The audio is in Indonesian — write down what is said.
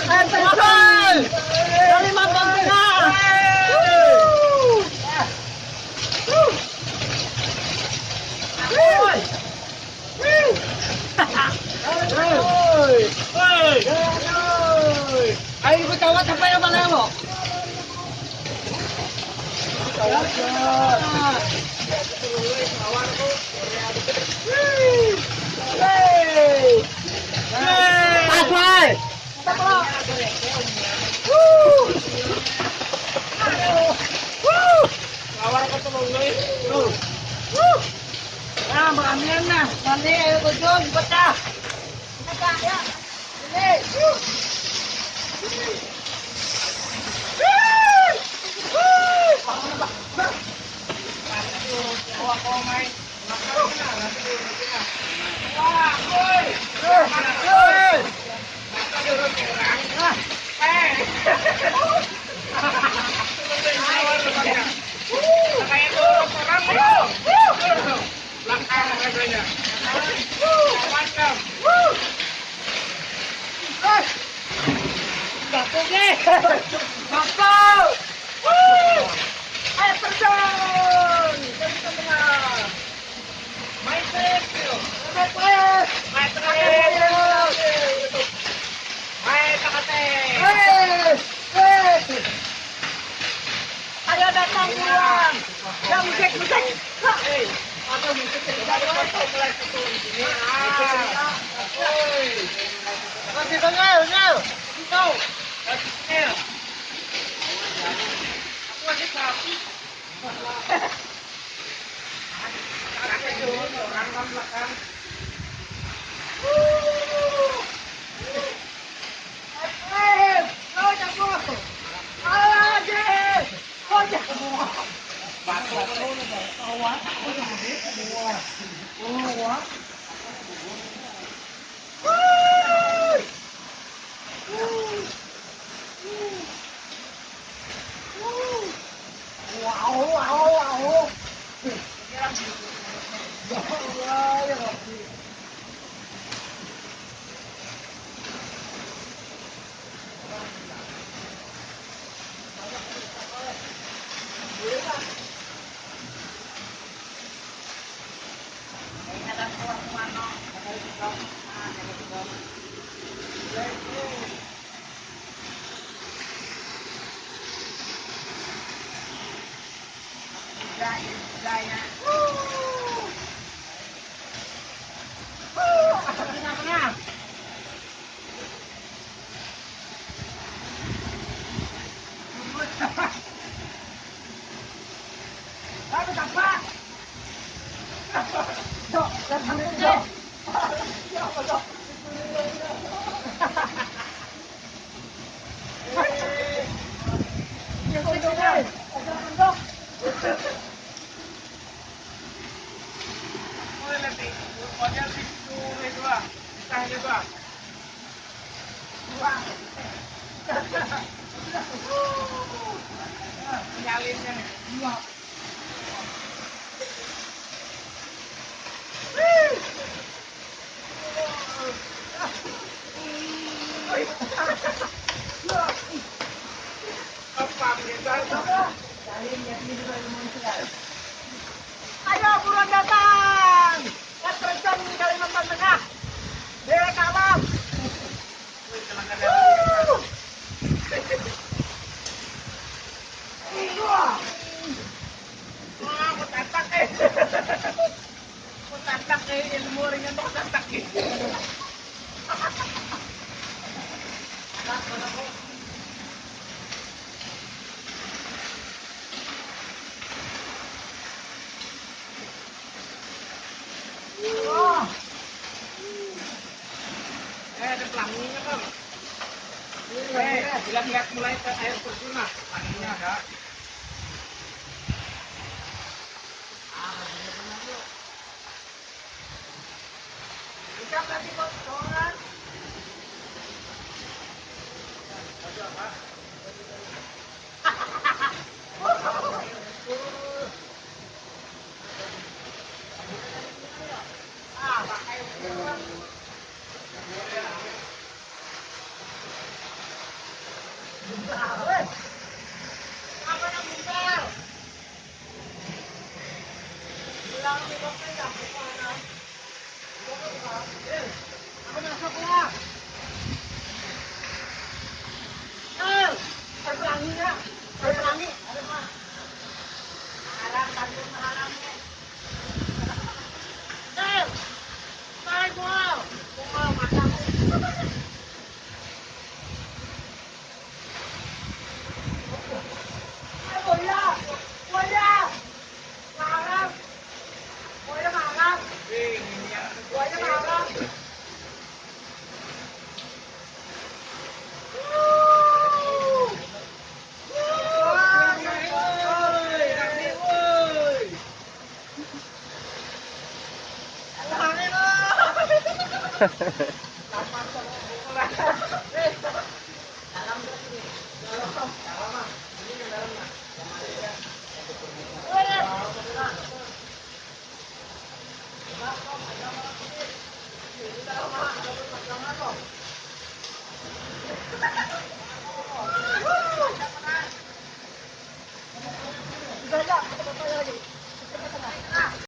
Terjun dari Mampang Tengah. Ayo bertawat sampai yang mana lo? Nah, beranian nah. Mandi ayo terjun, pecah. Pecah ya. Ini. Ayo datang buruan. Ya musik. Atau musik dari foto mulai foto di sini. Masih tengah. Kau. Aku masih sapi. Orang belakang. Ayo buruan datang. Terjun dari Mampang Tengah. Dek alam. Ilmu ringan kok tatak gitu. Ada pelanginya kan? Lihat mulai ke air terjun lah, pelanginya ada. Ikan tadi kok sorangan. Ay, wala! Wala! Maharap! Wala maharap! Wala maharap! Woo!